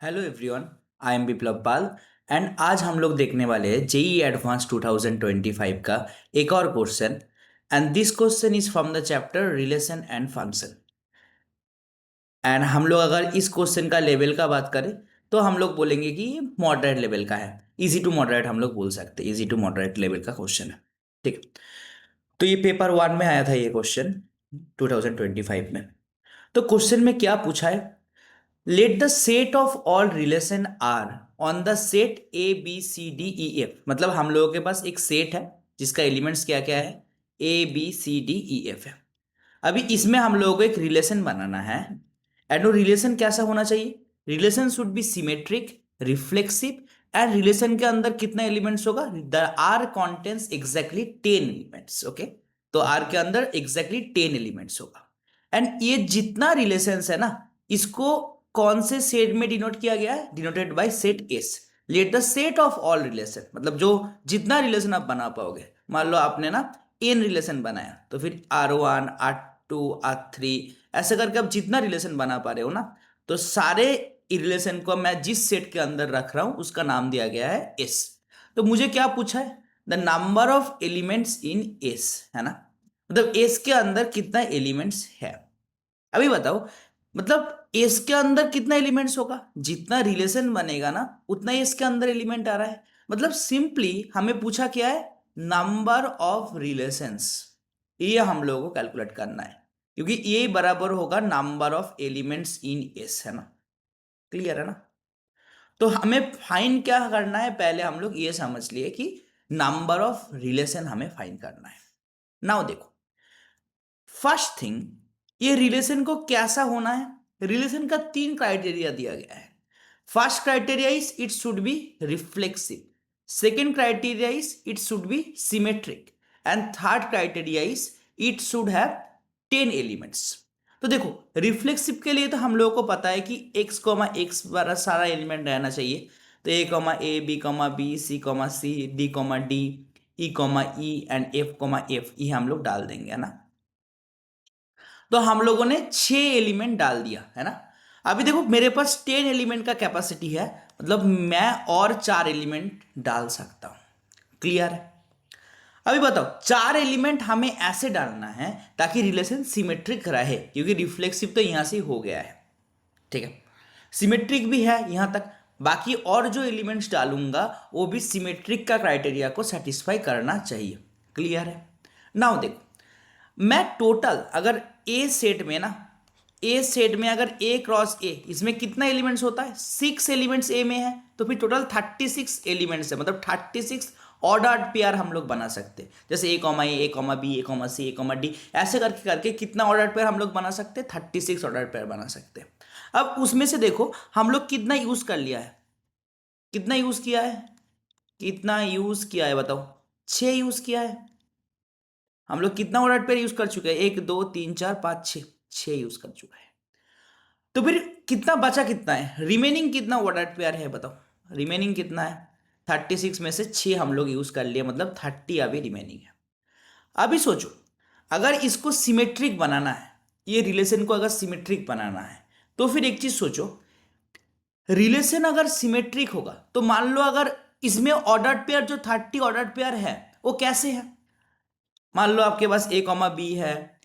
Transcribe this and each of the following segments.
Hello everyone. I am Biplab Pal and आज हम लोग देखने वाले हैं जेई एडवांस 2025 का एक और question. And this question is from the chapter relation and function. And हम लोग अगर इस क्वेश्चन का लेवल का बात करें तो हम लोग बोलेंगे कि ये मॉडरेट लेवल का है। इजी टू मॉडरेट हम लोग बोल सकते हैं, इजी टू मॉडरेट लेवल का क्वेश्चन है। ठीक है। तो ये पेपर वन में आया था ये क्वेश्चन 2025 में। तो क्वेश्चन में क्या पूछा है? Let the set of all relation R on the set A B C D E F. मतलब हम लोगों के पास एक सेट है जिसका एलिमेंट्स क्या क्या है, A B C D E F है। अभी इसमें हम लोगों को एक रिलेशन बनाना है। एंड वो रिलेशन कैसा होना चाहिए? Relation should be symmetric, reflexive. And relation के अंदर कितना एलिमेंट्स होगा? The R contains exactly 10 elements. Okay, तो आर के अंदर एग्जैक्टली 10 एलिमेंट्स होगा। एंड ये जितना रिलेशंस है ना, इसको कौन से सेट में डिनोट किया गया है? Denoted by set S. Late the set of all relation, मतलब जो जितना रिलेशन आप बना पाओगे। मान लो आपने ना एन रिलेशन बनाया, तो फिर R1 R2 R3 ऐसे करके आप जितना रिलेशन बना पा रहे हो ना, तो सारे रिलेशन को मैं जिस सेट के अंदर रख रहा हूं उसका नाम दिया गया है एस। तो मुझे क्या पूछा है? The number of elements in S, है ना। मतलब एस के अंदर कितना एलिमेंट्स है। अभी बताओ, मतलब एस के अंदर कितना एलिमेंट्स होगा? जितना रिलेशन बनेगा ना उतना एस के अंदर एलिमेंट आ रहा है। मतलब सिंपली हमें पूछा क्या है? Number of relations. ये हम लोगों को कैलकुलेट करना है, क्योंकि ये बराबर होगा number of elements in S, है ना। क्लियर है ना। तो हमें फाइंड क्या करना है? पहले हम लोग ये समझ लिए कि नंबर ऑफ रिलेशन हमें फाइंड करना है। नाउ देखो, फर्स्ट थिंग, ये रिलेशन को कैसा होना है? रिलेशन का 3 क्राइटेरिया दिया गया है। First criteria is it should be reflexive, second criteria is it should be symmetric, and third criteria is it should have 10 elements. तो देखो, रिफ्लेक्सिव के लिए तो हम लोगों को पता है कि x कॉमा एक्स वाला सारा एलिमेंट रहना चाहिए। तो a comma A, B comma B, C comma C, D comma D, E comma E and F comma F, ये हम लोग डाल देंगे, है ना। तो हम लोगों ने 6 एलिमेंट डाल दिया, है ना। अभी देखो मेरे पास 10 एलिमेंट का कैपेसिटी है, मतलब मैं और 4 एलिमेंट डाल सकता हूं। क्लियर है। अभी बताओ, 4 एलिमेंट हमें ऐसे डालना है ताकि रिलेशन सिमेट्रिक रहे, क्योंकि रिफ्लेक्सिव तो यहां से हो गया है। ठीक है, सिमेट्रिक भी है यहां तक। बाकी और जो एलिमेंट्स डालूंगा वो भी सिमेट्रिक का क्राइटेरिया को सेटिस्फाई करना चाहिए। क्लियर है। नाउ देखो, मैं टोटल अगर ए सेट में ना, ए सेट में अगर ए क्रॉस ए, इसमें कितना एलिमेंट्स होता है? 6 एलिमेंट्स ए में है, तो फिर टोटल 36 एलिमेंट्स है। मतलब 36 ऑर्डर्ड पेयर हम लोग बना सकते हैं। जैसे ए कॉमा बी, ए कॉमा सी, ए कॉमा डी, ऐसे करके करके कितना ऑर्डर्ड पेयर हम लोग बना सकते हैं? 36 ऑर्डर्ड पेयर बना सकते हैं। अब उसमें से देखो हम लोग कितना यूज कर लिया है, कितना यूज किया है, कितना यूज किया है बताओ? 6 यूज किया है। हम लोग कितना ऑर्डर पेयर यूज कर चुके हैं? 1 2 3 4 5 6, 6 यूज कर चुका है। तो फिर कितना बचा, कितना है रिमेनिंग? कितना ऑर्डर पेयर है बताओ? रिमेनिंग कितना है? 36 में से 6 हम लोग यूज कर लिए, मतलब 30 अभी रिमेनिंग है। अभी सोचो, अगर इसको सिमेट्रिक बनाना है, ये रिलेशन को अगर सिमेट्रिक बनाना है, तो फिर एक चीज सोचो, रिलेशन अगर सिमेट्रिक होगा तो मान लो अगर इसमें ऑर्डर्ड पेयर जो 30 ऑर्डर्ड पेयर है वो कैसे है? मान लो आपके पास ए कॉमा बी है,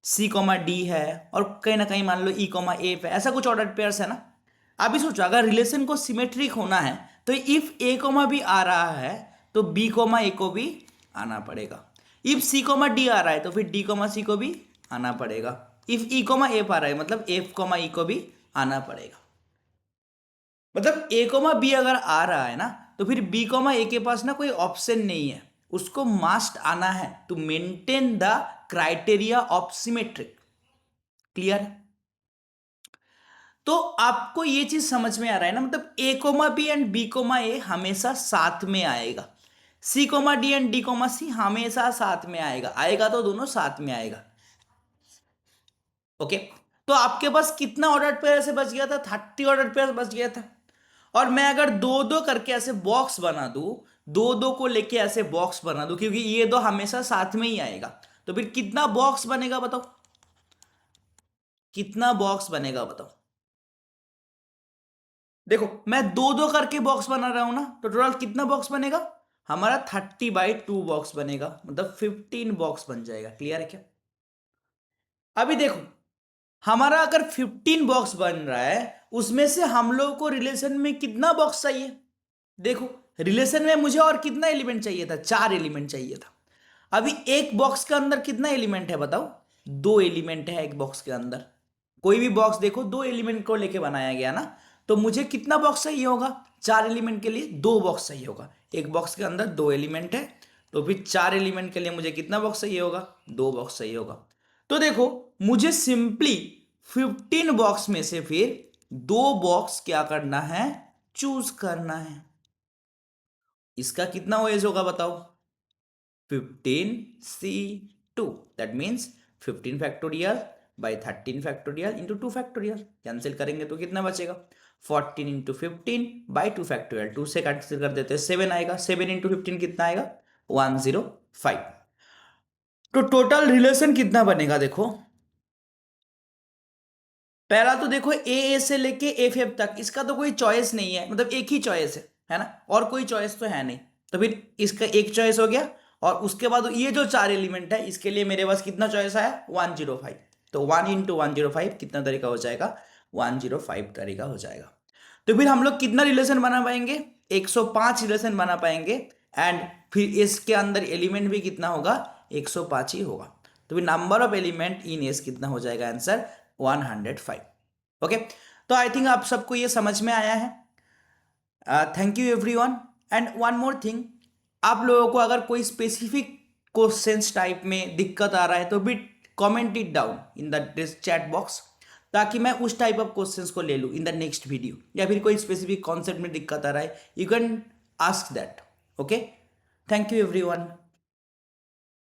सी कॉमा डी है, और कहीं ना कहीं मान लो ई कॉमा ए पे, ऐसा कुछ ऑर्डर पेयर्स है ना। अभी सोचो, अगर रिलेशन को सिमेट्रिक होना है तो इफ ए कॉमा बी आ रहा है तो बी कॉमा ए को भी आना पड़ेगा। इफ सी कॉमा डी आ रहा है तो फिर डी कॉमा सी को भी आना पड़ेगा। इफ ई कॉमा एफ आ रहा है मतलब एफ कॉमा ई को भी आना पड़ेगा। मतलब ए कॉमा बी अगर आ रहा है ना, तो फिर बी कॉमा ए के पास ना कोई ऑप्शन नहीं है, उसको मास्ट आना है to maintain the criteria of symmetric. Clear. तो आपको ये चीज समझ में आ रहा है ना, मतलब A comma B and B comma A हमेशा साथ में आएगा, C comma D and D comma C हमेशा साथ में आएगा, आएगा तो दोनों साथ में आएगा। ओके। तो आपके पास कितना ऑर्डर पेयर ऐसे बच गया था? 30 ऑर्डर पेयर बच गया था। और मैं अगर दो दो करके ऐसे बॉक्स बना दूं, दो दो को लेके ऐसे बॉक्स बना दूं, क्योंकि ये दो हमेशा साथ में ही आएगा, तो फिर कितना बॉक्स बनेगा बताओ? कितना बॉक्स बनेगा बताओ? देखो मैं दो दो करके बॉक्स बना रहा हूं ना, तो टोटल कितना बॉक्स बनेगा हमारा? 30/2 बॉक्स बनेगा, मतलब 15 बॉक्स बन जाएगा। क्लियर है क्या? अभी देखो हमारा अगर 15 बॉक्स बन रहा है, उसमें से हम लोग को रिलेशन में कितना बॉक्स चाहिए? देखो रिलेशन में मुझे और कितना एलिमेंट चाहिए था? 4 एलिमेंट चाहिए था। अभी एक बॉक्स के अंदर कितना एलिमेंट है बताओ? 2 एलिमेंट है एक बॉक्स के अंदर। कोई भी बॉक्स देखो 2 एलिमेंट को लेके बनाया गया ना, तो मुझे कितना बॉक्स चाहिए होगा? 4 एलिमेंट के लिए 2 बॉक्स चाहिए होगा। एक बॉक्स के अंदर 2 एलिमेंट है, तो फिर 4 एलिमेंट के लिए मुझे कितना बॉक्स चाहिए होगा? 2 बॉक्स चाहिए होगा। तो देखो मुझे सिंपली 15 बॉक्स में से फिर 2 बॉक्स क्या करना है? चूज करना है। इसका कितना ओएज होगा बताओ? 15C2, that means 15 factorial by 13 factorial into 2 factorial. Cancel करेंगे तो कितना बचेगा? 14 इंटू 15 बाई 2 फैक्टोरियल। 2 से कैंसिल कर देते हैं, 7 आएगा। 7 इंटू 15 कितना आएगा? 105। तो टोटल रिलेशन कितना बनेगा देखो। पहला तो देखो ए से लेके एफ तक, इसका तो कोई चॉइस नहीं है, मतलब एक ही चॉइस है ना, और कोई चॉइस तो है नहीं। तो फिर इसका एक चॉइस हो गया, और उसके बाद ये जो 4 एलिमेंट है इसके लिए मेरे पास कितना चॉइस आया? 105। तो 1 इंटू 105 कितना तरीका हो जाएगा? 105 तरीका हो जाएगा। तो फिर हम लोग कितना रिलेशन बना पाएंगे? 105 रिलेशन बना पाएंगे। एंड फिर इसके अंदर एलिमेंट भी कितना होगा? 105 ही होगा। तो फिर number of element in S कितना हो जाएगा? आंसर 105। ओके, तो आई थिंक आप सबको ये समझ में आया है। Thank you everyone. And one more thing, आप लोगों को अगर कोई स्पेसिफिक क्वेश्चंस टाइप में दिक्कत आ रहा है तो भी comment it down in the chat box, ताकि मैं उस टाइप ऑफ क्वेश्चंस को ले लूँ इन द नेक्स्ट वीडियो। या फिर कोई स्पेसिफिक कॉन्सेप्ट में दिक्कत आ रहा है, you can ask that. Okay, thank you everyone.